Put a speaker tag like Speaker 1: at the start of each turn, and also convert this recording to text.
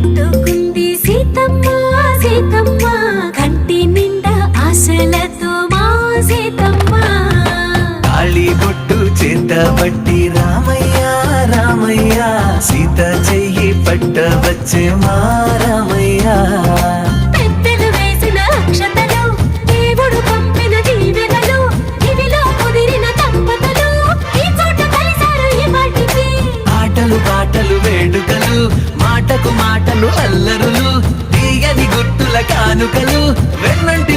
Speaker 1: పెట్టుకుంది సీతమ్మ సీతమ్మ కంటి నిండా ఆశలతో మా సీతమ్మ
Speaker 2: తాళి బొట్టు చేత పట్టి రామయ్య రామయ్య సీత చెయ్యి పట్ట వచ్చే మా రామయ్య
Speaker 1: పెద్దలు వేసిన అక్షతలు దేవుడు పంపిన దీవెనలు ఇవిలో కుదిరిన దంపతులు ఈ చోట కలిసారు ఈ వాటికి
Speaker 2: ఆటలు పాటలు వేడుకలు మాటకు మాటలు అల్లరులు తీయని గుర్తుల కానుకలు వెన్నంటి